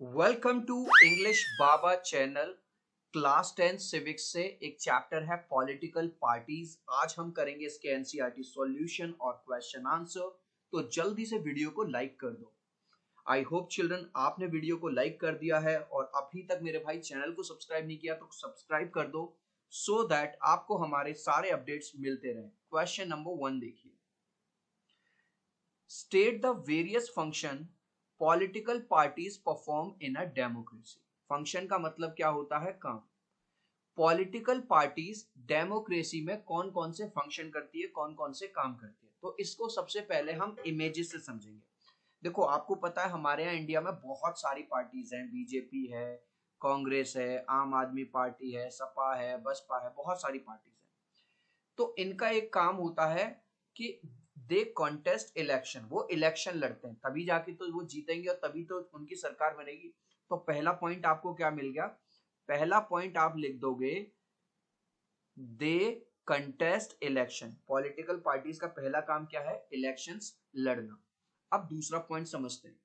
Welcome to English Baba channel. Class 10 civics से एक chapter है पॉलिटिकल पार्टीज। आज हम करेंगे इसके एनसीईआरटी सॉल्यूशन और क्वेश्चन आंसर। तो जल्दी से वीडियो को लाइक कर दो। आई होप चिल्ड्रन आपने वीडियो को लाइक कर दिया है और अभी तक मेरे भाई चैनल को सब्सक्राइब नहीं किया तो सब्सक्राइब कर दो सो दैट आपको हमारे सारे अपडेट्स मिलते रहें। क्वेश्चन नंबर 1 देखिए। State the various function political parties perform in a democracy. Function का मतलब क्या होता है? काम। पॉलिटिकल पार्टीज डेमोक्रेसी में कौन कौन से फंक्शन करती है, कौन कौन से काम करती है। तो इसको सबसे पहले हम इमेजेस से समझेंगे। देखो, आपको पता है हमारे यहाँ इंडिया में बहुत सारी पार्टीज हैं। बीजेपी है, कांग्रेस है, आम आदमी पार्टी है, सपा है, बसपा है, बहुत सारी पार्टीज हैं। तो इनका एक काम होता है कि दे कॉन्टेस्ट इलेक्शन। वो इलेक्शन लड़ते हैं, तभी जाके तो वो जीतेंगे और तभी तो उनकी सरकार बनेगी। तो पहला पॉइंट आपको क्या मिल गया? पहला पॉइंट आप लिख दोगे दे कंटेस्ट इलेक्शन। पॉलिटिकल पार्टीज का पहला काम क्या है? इलेक्शंस लड़ना। अब दूसरा पॉइंट समझते हैं।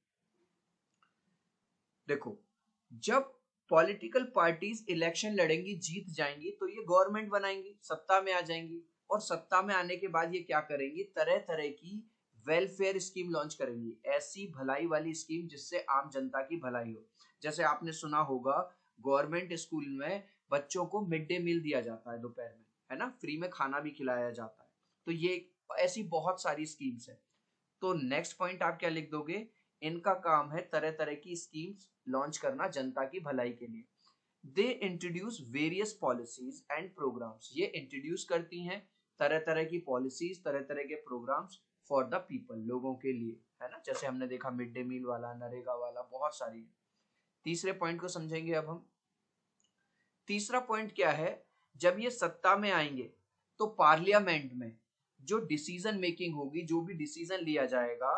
देखो, जब पॉलिटिकल पार्टीज इलेक्शन लड़ेंगी, जीत जाएंगी, तो ये गवर्नमेंट बनाएंगी, सत्ता में आ जाएंगी। और सत्ता में आने के बाद ये क्या करेंगी? तरह तरह की वेलफेयर स्कीम लॉन्च करेंगी। ऐसी भलाई वाली स्कीम जिससे आम जनता की भलाई हो। जैसे आपने सुना होगा, गवर्नमेंट स्कूल में बच्चों को मिड डे मील दिया जाता है दोपहर में, है ना, फ्री में खाना भी खिलाया जाता है। तो ये ऐसी बहुत सारी स्कीम्स है। तो नेक्स्ट पॉइंट आप क्या लिख दोगे? इनका काम है तरह तरह की स्कीम्स लॉन्च करना जनता की भलाई के लिए। They introduce various policies and programmes. ये इंट्रोड्यूस करती हैं तरह तरह की पॉलिसीज, तरह तरह के प्रोग्राम्स फॉर द पीपल, लोगों के लिए, है ना। जैसे हमने देखा मिड डे मील वाला, नरेगा वाला, बहुत सारी है। तीसरे पॉइंट को समझेंगे अब हम। तीसरा पॉइंट क्या है? जब ये सत्ता में आएंगे तो पार्लियामेंट में जो डिसीजन मेकिंग होगी, जो भी डिसीजन लिया जाएगा,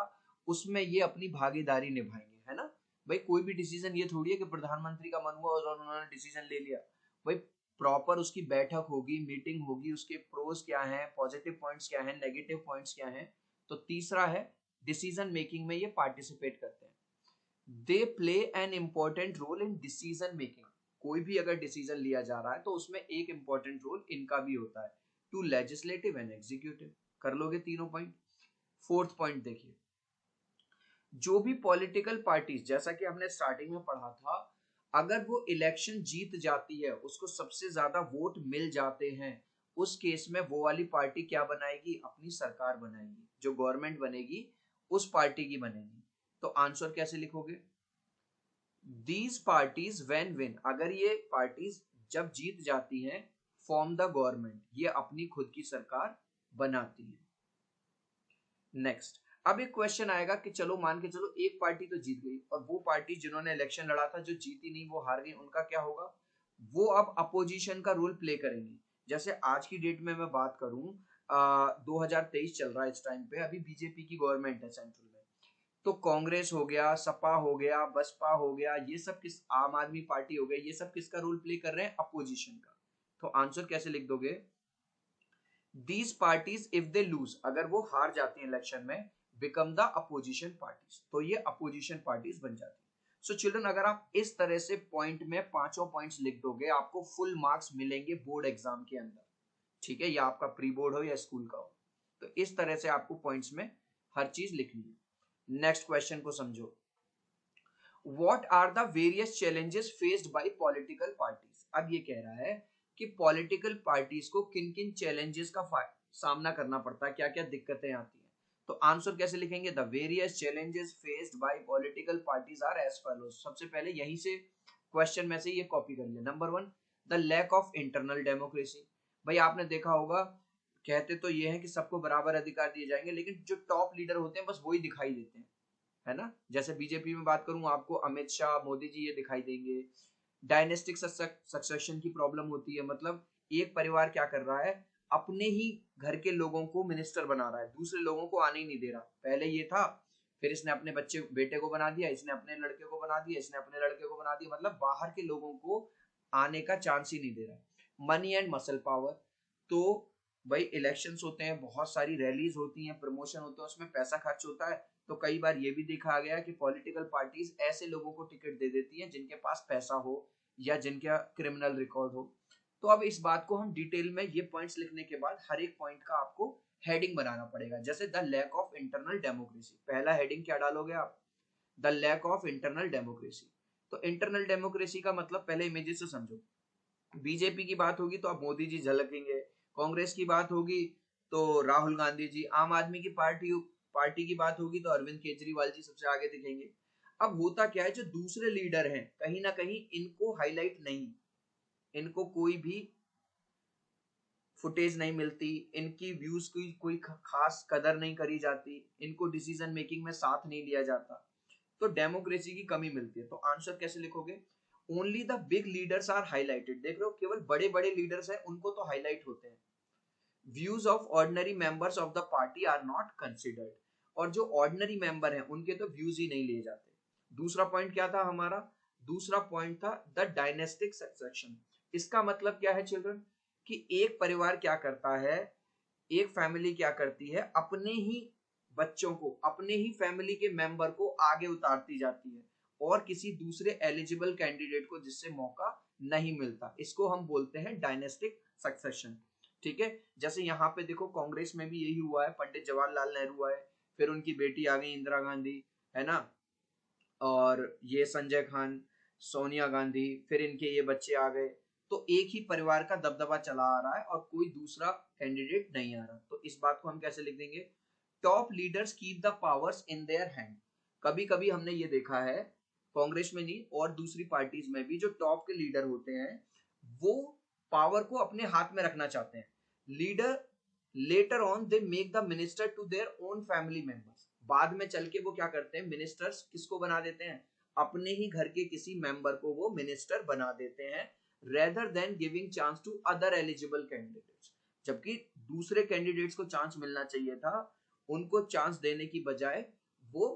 उसमें ये अपनी भागीदारी निभाएंगे, है ना। भाई कोई भी डिसीजन ये थोड़ी है कि प्रधानमंत्री का मन हुआ और उन्होंने डिसीजन ले लिया। भाई प्रॉपर उसकी बैठक होगी, मीटिंग होगी, उसके प्रोस क्या हैं, पॉजिटिव पॉइंट्स क्या हैं, नेगेटिव पॉइंट्स क्या हैं। तो तीसरा है डिसीजन मेकिंग में ये पार्टिसिपेट करते हैं। They play an important role in decision making. कोई भी अगर डिसीजन लिया जा रहा है तो उसमें एक इंपॉर्टेंट रोल इनका भी होता है, टू लेजिस्लेटिव एंड एग्जीक्यूटिव। कर लोगे तीनों पॉइंट। फोर्थ पॉइंट देखिए। जो भी पॉलिटिकल पार्टीज, जैसा कि हमने स्टार्टिंग में पढ़ा था, अगर वो इलेक्शन जीत जाती है, उसको सबसे ज्यादा वोट मिल जाते हैं, उस केस में वो वाली पार्टी क्या बनाएगी? अपनी सरकार बनाएगी। जो गवर्नमेंट बनेगी उस पार्टी की बनेगी। तो आंसर कैसे लिखोगे? These parties when win. अगर ये पार्टीज जब जीत जाती हैं, फॉर्म द गवर्नमेंट, ये अपनी खुद की सरकार बनाती है। नेक्स्ट, अब एक क्वेश्चन आएगा कि चलो मान के चलो एक पार्टी तो जीत गई और वो पार्टी जिन्होंने इलेक्शन लड़ा था, जो जीती नहीं, वो हार गई, उनका क्या होगा? वो अब अपोजिशन का रोल प्ले करेंगी। जैसे आज की डेट में मैं बात करूं, 2023 चल रहा है इस टाइम पे, अभी बीजेपी की गवर्नमेंट है सेंट्रल में। तो कांग्रेस हो गया, सपा हो गया, बसपा हो गया, ये सब किस, आम आदमी पार्टी हो गया, ये सब किसका रोल प्ले कर रहे हैं? अपोजिशन का। तो आंसर कैसे लिख दोगे? These parties if they lose, अगर वो हार जाती है इलेक्शन में, बिकम द अपोजिशन पार्टीज, तो ये अपोजिशन पार्टीज बन जाती है। सो चिल्ड्रन, अगर आप इस तरह से पॉइंट में पांचों पॉइंट्स लिख दोगे, आपको फुल मार्क्स मिलेंगे बोर्ड एग्जाम के अंदर। ठीक है, या आपका प्री बोर्ड हो या स्कूल का हो। तो इस तरह से आपको पॉइंट्स में हर चीज लिखनी है। नेक्स्ट क्वेश्चन को समझो। What are the various challenges faced by political parties? अब ये कह रहा है कि पॉलिटिकल पार्टीज को किन किन चैलेंजेस का सामना करना पड़ता है, क्या क्या दिक्कतें आती हैं। तो आंसर कैसे लिखेंगे? The various challenges faced by political parties are as follows. सबसे पहले यहीं से क्वेश्चन में से ये कॉपी कर लिया। Number 1, the lack of internal democracy. भाई आपने देखा होगा, कहते तो ये है कि सबको बराबर अधिकार दिए जाएंगे, लेकिन जो टॉप लीडर होते हैं बस वही दिखाई देते हैं, है ना। जैसे बीजेपी में बात करूं, आपको अमित शाह, मोदी जी ये दिखाई देंगे। डायनेस्टिक सक्सेशन की प्रॉब्लम होती है, मतलब एक परिवार क्या कर रहा है, अपने ही घर के लोगों को मिनिस्टर बना रहा है, दूसरे लोगों को आने ही नहीं दे रहा। पहले ये था, फिर इसने अपने बच्चे बेटे को बना दिया, इसने अपने लड़के को बना दिया, इसने अपने लड़के को बना दिया, मतलब बाहर के लोगों को आने का चांस ही नहीं दे रहा। Money and muscle power. तो भाई इलेक्शंस होते हैं, बहुत सारी रैलीज होती हैं, प्रमोशन होते हैं, उसमें पैसा खर्च होता है, तो कई बार ये भी देखा गया कि पॉलिटिकल पार्टीज ऐसे लोगों को टिकट दे देती हैं जिनके पास पैसा हो या जिनका क्रिमिनल रिकॉर्ड हो। तो अब इस बात को हम डिटेल में ये पॉइंट्स लिखने के बाद हर एक पॉइंट का आपको हेडिंग बनाना पड़ेगा। जैसे the lack of internal democracy, पहला हेडिंग क्या डालोगे आप? The lack of internal democracy. तो इंटरनल डेमोक्रेसी का मतलब पहले इमेजेस से समझो। बीजेपी की बात होगी तो अब मोदी जी झलकेंगे, कांग्रेस की बात होगी तो राहुल गांधी जी, आम आदमी की पार्टी की बात होगी तो अरविंद केजरीवाल जी सबसे आगे दिखेंगे। अब होता क्या है, जो दूसरे लीडर हैं कहीं ना कहीं इनको हाईलाइट नहीं, इनको कोई भी फुटेज नहीं मिलती, इनकी व्यूज की कोई खास कदर नहीं करी जाती, इनको डिसीजन मेकिंग में साथ नहीं लिया जाता, तो डेमोक्रेसी की कमी मिलती है। तो आंसर कैसे लिखोगे? Only the big leaders are highlighted. देख रहे हो, केवल बड़े बड़े लीडर्स हैं उनको तो हाईलाइट होते हैं। Views of ordinary members of the party are not considered. और जो ऑर्डिनरी मेंबर हैं उनके तो व्यूज ही नहीं लिए जाते। दूसरा पॉइंट क्या था हमारा? दूसरा पॉइंट था द डायनेस्टिक सक्सेशन। इसका मतलब क्या है चिल्ड्रन? कि एक परिवार क्या करता है, एक फैमिली क्या करती है, अपने ही बच्चों को, अपने ही फैमिली के मेंबर को आगे उतारती जाती है और किसी दूसरे एलिजिबल कैंडिडेट को जिससे मौका नहीं मिलता, इसको हम बोलते हैं डायनेस्टिक सक्सेशन। ठीक है, जैसे यहाँ पे देखो कांग्रेस में भी यही हुआ है, पंडित जवाहरलाल नेहरू आए, फिर उनकी बेटी आ गई इंदिरा गांधी, है ना, और ये संजय खान, सोनिया गांधी, फिर इनके ये बच्चे आ गए। तो एक ही परिवार का दबदबा चला आ रहा है और कोई दूसरा कैंडिडेट नहीं आ रहा। तो इस बात को हम कैसे लिख देंगे? Top leaders keep the powers in their hand. कभी कभी हमने ये देखा है, कांग्रेस में नहीं और दूसरी पार्टीज में भी, जो टॉप के लीडर होते हैं वो पावर को अपने हाथ में रखना चाहते हैं। Leader later on they make the minister to their own family members. बाद में चल के वो क्या करते हैं, मिनिस्टर्स किसको बना देते हैं? अपने ही घर के किसी मेंबर को वो मिनिस्टर बना देते हैं, rather than giving chance to other eligible candidates. जबकि दूसरे कैंडिडेट्स को चांस मिलना चाहिए था, उनको चांस देने की बजाय वो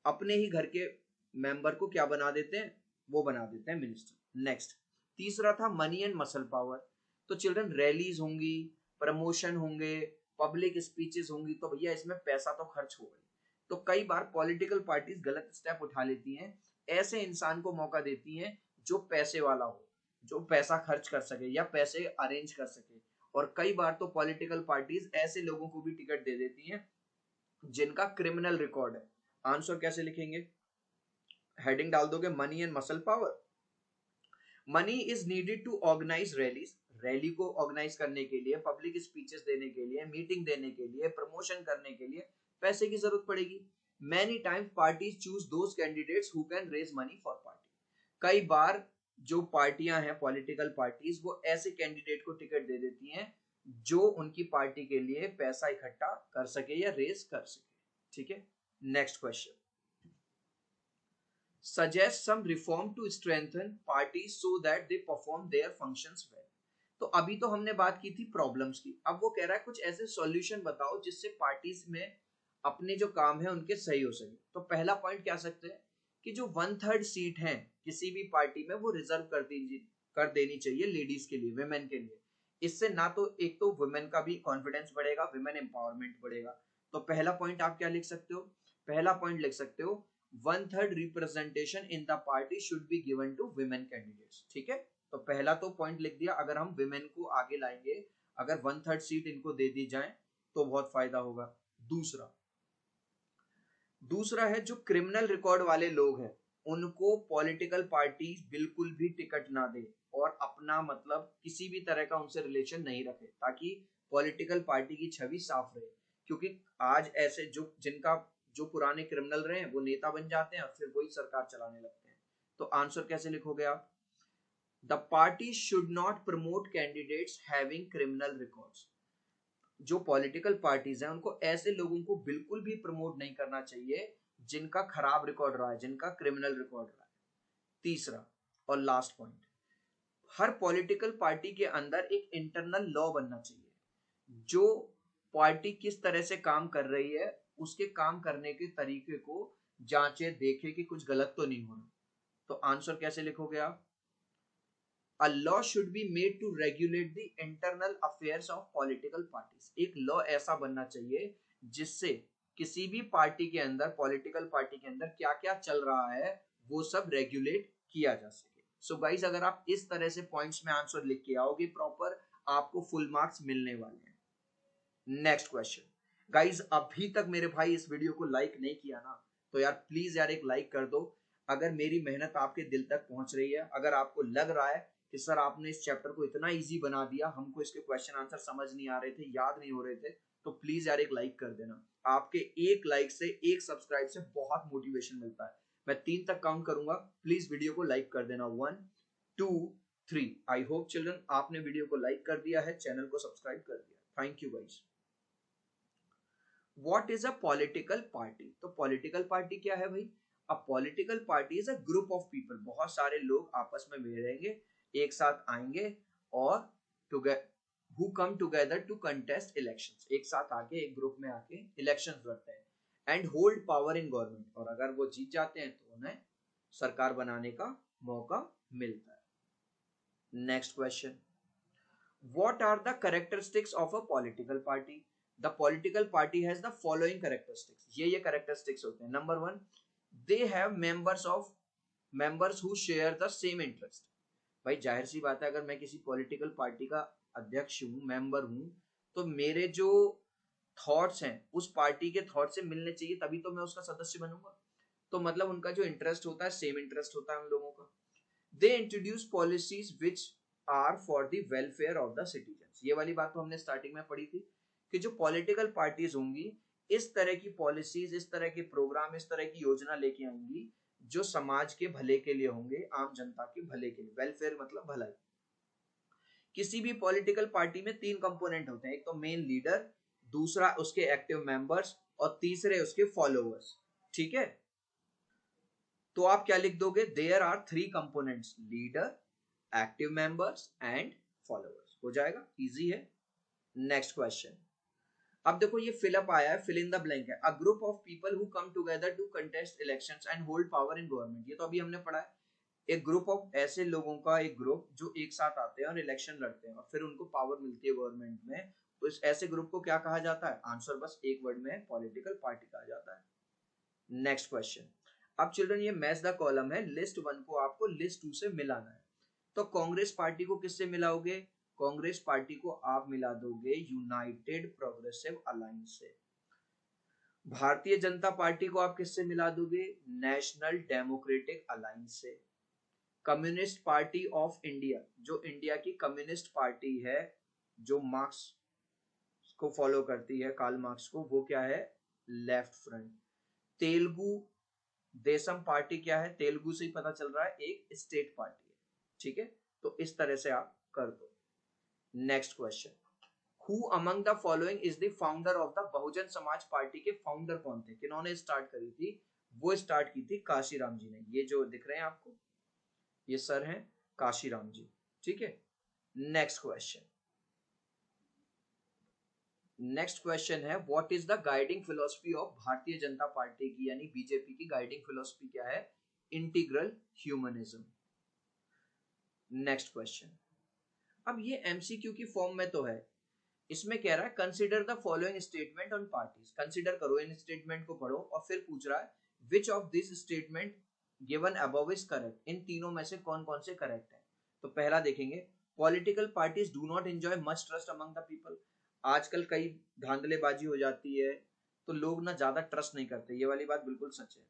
अपने ही घर के मेंबर को क्या बना देते हैं? वो बना देते हैं मिनिस्टर। नेक्स्ट, तीसरा था मनी एंड मसल पावर। तो चिल्ड्रन रैलीज होंगी, प्रमोशन होंगे, पब्लिक स्पीचेस होंगी, तो भैया इसमें पैसा तो खर्च होगा। तो कई बार पॉलिटिकल पार्टीज गलत स्टेप उठा लेती हैं, ऐसे इंसान को मौका देती हैं जो पैसे वाला हो, जो पैसा खर्च कर सके या पैसे अरेंज कर सके। और कई बार तो पॉलिटिकल पार्टीज ऐसे लोगों को भी टिकट दे देती हैं जिनका क्रिमिनल रिकॉर्ड है। आंसर कैसे लिखेंगे? हेडिंग डाल दोगे money and muscle power. Money is needed to organise rallies. Rally को ऑर्गेनाइज करने के लिए, पब्लिक स्पीचेस देने के लिए, मीटिंग देने के लिए, प्रमोशन करने के लिए पैसे की जरूरत पड़ेगी। Many times parties choose those candidates who can raise money for party. कई बार जो पार्टियां हैं, पॉलिटिकल पार्टीज, वो ऐसे कैंडिडेट को टिकट दे देती हैं जो उनकी पार्टी के लिए पैसा इकट्ठा कर सके या रेज कर सके। ठीक है, next question, suggest some reform to strengthen parties so that they perform their functions well। तो अभी तो हमने बात की थी प्रॉब्लम्स की, अब वो कह रहा है कुछ ऐसे सॉल्यूशन बताओ जिससे पार्टीज में अपने जो काम है उनके सही हो सके। तो पहला पॉइंट क्या सकते हैं कि जो 1/3 सीट है किसी भी पार्टी में वो रिजर्व कर देनी चाहिए लेडीज के लिए, वुमेन के लिए। इससे ना तो एक तो वुमेन का भी कॉन्फिडेंस बढ़ेगा, वुमेन एम्पावरमेंट बढ़ेगा। तो पहला पॉइंट आप क्या लिख सकते हो? पहला पॉइंट लिख सकते हो 1/3 representation in the party should be given to women candidates. ठीक है, तो पहला तो पॉइंट लिख दिया, अगर हम विमेन को आगे लाएंगे, अगर 1/3 सीट इनको दे दी जाए तो बहुत फायदा होगा। दूसरा है जो क्रिमिनल रिकॉर्ड वाले लोग हैं उनको पॉलिटिकल पार्टी बिल्कुल भी टिकट ना दे और अपना मतलब किसी भी तरह का उनसे रिलेशन नहीं रखे, ताकि पॉलिटिकल पार्टी की छवि साफ रहे। क्योंकि आज ऐसे जो पुराने क्रिमिनल रहे हैं वो नेता बन जाते हैं और फिर वही सरकार चलाने लगते हैं। तो आंसर कैसे लिखोगे आप? The party should not promote candidates having criminal records. जो पॉलिटिकल पार्टीज हैं उनको ऐसे लोगों को बिल्कुल भी प्रमोट नहीं करना चाहिए जिनका खराब रिकॉर्ड रहा है, जिनका क्रिमिनल रिकॉर्ड रहा है। तीसरा और लास्ट पॉइंट, हर पॉलिटिकल पार्टी के अंदर एक इंटरनल लॉ बनना चाहिए जो पार्टी किस तरह से काम कर रही है उसके काम करने के तरीके को जांचे, देखे कि कुछ गलत तो नहीं हो रहा। तो आंसर कैसे लिखोगे आप? A law should be made to regulate the internal affairs of political parties। एक लॉ ऐसा बनना चाहिए जिससे किसी भी पार्टी के अंदर, पॉलिटिकल पार्टी के अंदर क्या क्या चल रहा है वो सब रेगुलेट किया जा सके। सो गाइस अगर आप इस तरह से पॉइंट्स में आंसर लिख के आओगे प्रॉपर, आपको फुल मार्क्स मिलने वाले हैं। नेक्स्ट क्वेश्चन गाइस, अभी तक मेरे भाई इस वीडियो को लाइक नहीं किया ना, तो यार प्लीज यार एक लाइक कर दो। अगर मेरी मेहनत आपके दिल तक पहुंच रही है, अगर आपको लग रहा है कि सर आपने इस चैप्टर को इतना इजी बना दिया, हमको इसके क्वेश्चन आंसर समझ नहीं आ रहे थे, याद नहीं हो रहे थे, तो प्लीज यार एक लाइक कर देना। आपके एक लाइक से, एक सब्सक्राइब से बहुत मोटिवेशन मिलता है। मैं 3 तक काउंट करूंगा, प्लीज वीडियो को लाइक कर देना। 1 2 3। आई होप चिल्ड्रन आपने वीडियो को लाइक कर दिया है, चैनल को सब्सक्राइब कर दिया। Thank you guys. What is a political party? तो पॉलिटिकल पार्टी क्या है भाई? अ political party is a group of people, बहुत सारे लोग आपस में मिलेंगे, एक साथ आएंगे और who come together to contest elections, एक साथ आके एक ग्रुप में आके इलेक्शंस लड़ते हैं and hold power in government, और अगर वो जीत जाते हैं तो उन्हें सरकार बनाने का मौका मिलता है। Next question, what are the characteristics of a political party? The political party has the following characteristics, ये कैरेक्टरिस्टिक्स होते हैं। Number 1, they have members who share the same interest. भाई जाहिर सी बात है, अगर मैं किसी पॉलिटिकल पार्टी का अध्यक्ष हूँ, मेंबर हूँ, तो मेरे जो थॉट्स हैं उस पार्टी के थॉट से मिलने चाहिए, तभी तो मैं उसका सदस्य बनूंगा। तो मतलब उनका जो इंटरेस्ट होता है, सेम इंटरेस्ट होता है उन लोगों का। They introduce policies which are for the welfare of the citizens. ये वाली बात तो हमने स्टार्टिंग में पढ़ी थी कि जो पॉलिटिकल पार्टीज होंगी इस तरह की पॉलिसीज, इस तरह के प्रोग्राम, इस तरह की योजना लेके आएंगी जो समाज के भले के लिए होंगे, आम जनता के भले के लिए। वेलफेयर मतलब भलाई। किसी भी पॉलिटिकल पार्टी में 3 कंपोनेंट होते हैं, एक तो मेन लीडर, दूसरा उसके एक्टिव मेंबर्स और तीसरे उसके फॉलोअर्स। ठीक है, तो आप क्या लिख दोगे? There are 3 components, leader, active members and followers. हो जाएगा, इजी है। नेक्स्ट क्वेश्चन, अब देखो ये फिलअप आया है, फिल इन द ब्लैंक है। A group of people who come together to contest elections and hold power in government, ये तो अभी हमने पढ़ा है। एक ग्रुप ऑफ ऐसे लोगों का, एक ग्रुप जो एक साथ आते हैं और इलेक्शन लड़ते हैं और फिर उनको पावर मिलती है गवर्नमेंट में, तो इस ऐसे ग्रुप को क्या कहा जाता है? आंसर बस एक वर्ड में है, पॉलिटिकल पार्टी कहा जाता है। नेक्स्ट क्वेश्चन, अब चिल्ड्रन ये मैच द कॉलम है, लिस्ट 1 को आपको लिस्ट 2 से मिलाना है। तो कांग्रेस पार्टी को किससे मिलाओगे? कांग्रेस पार्टी को आप मिला दोगे यूनाइटेड प्रोग्रेसिव अलायंस से। भारतीय जनता पार्टी को आप किससे मिला दोगे? नेशनल डेमोक्रेटिक अलायंस से। कम्युनिस्ट पार्टी ऑफ इंडिया, जो इंडिया की कम्युनिस्ट पार्टी है, जो मार्क्स को फॉलो करती है, कार्ल मार्क्स को, वो क्या है? Left front. Telugu Desam party क्या है? तेलुगु से ही पता चल रहा है, एक स्टेट पार्टी है। ठीक है, तो इस तरह से आप कर दो। Next question, who among the following is the founder of the Bahujan Samaj party? के फाउंडर कौन थे, किन्होंने स्टार्ट करी थी? वो स्टार्ट की थी काशीराम जी ने। ये जो दिख रहे हैं आपको, ये सर हैं काशीराम जी। ठीक है, नेक्स्ट क्वेश्चन, नेक्स्ट क्वेश्चन है what is the guiding philosophy of Bharatiya Janata party की, यानी बीजेपी की गाइडिंग फिलोसफी क्या है? Integral humanism. नेक्स्ट क्वेश्चन, अब ये एमसीक्यू की फॉर्म में तो है, इसमें कह रहा है consider the following statement on parties. Consider करो, इन स्टेटमेंट को पढ़ो और फिर पूछ रहा है which of this statement given above is correct, इन तीनों में से कौन कौन से करेक्ट है। तो पहला देखेंगे, political parties do not enjoy much trust among the people. आजकल कई धांधलेबाजी हो जाती है तो लोग ना ज्यादा ट्रस्ट नहीं करते, ये वाली बात बिल्कुल सच है।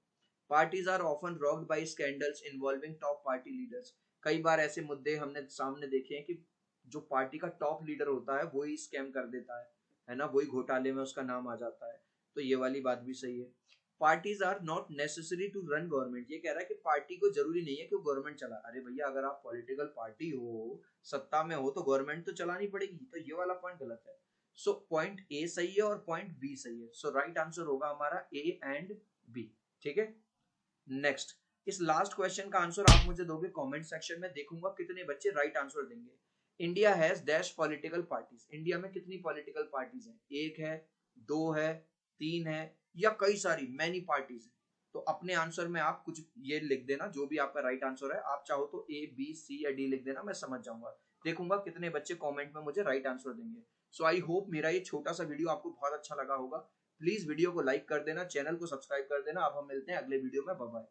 Parties are often rocked by scandals involving top party leaders. कई बार ऐसे मुद्दे हमने सामने देखे हैं कि जो पार्टी का टॉप लीडर होता है वही स्कैम कर देता है ना, वही घोटाले में उसका नाम आ जाता है। तो ये वाली बात भी सही है। Parties are not necessary to run government, ये कह रहा है कि पार्टी को जरूरी नहीं है कि वो गवर्नमेंट चला। अरे भैया, अगर आप पॉलिटिकल पार्टी हो, सत्ता में हो, तो गवर्नमेंट तो चलानी पड़ेगी। तो ये वाला पॉइंट गलत है। सो पॉइंट ए सही है और पॉइंट बी सही है। सो राइट आंसर होगा हमारा ए एंड बी। ठीक है, नेक्स्ट, इस लास्ट क्वेश्चन का आंसर आप मुझे दोगे कमेंट सेक्शन में, देखूंगा कितने बच्चे राइट आंसर देंगे। India has dash political parties, India में कितनी पॉलिटिकल पार्टीज हैं? 1 है, 2 है, 3 है, या कई सारी, मैनी पार्टीज है। तो अपने आंसर में आप कुछ ये लिख देना, जो भी आपका राइट आंसर है। आप चाहो तो ए बी सी या डी लिख देना, मैं समझ जाऊंगा। देखूंगा कितने बच्चे कमेंट में मुझे राइट आंसर देंगे। सो आई होप मेरा ये छोटा सा वीडियो आपको बहुत अच्छा लगा होगा। प्लीज वीडियो को लाइक कर देना, चैनल को सब्सक्राइब कर देना। अब हम मिलते हैं अगले वीडियो में, बाय बाय।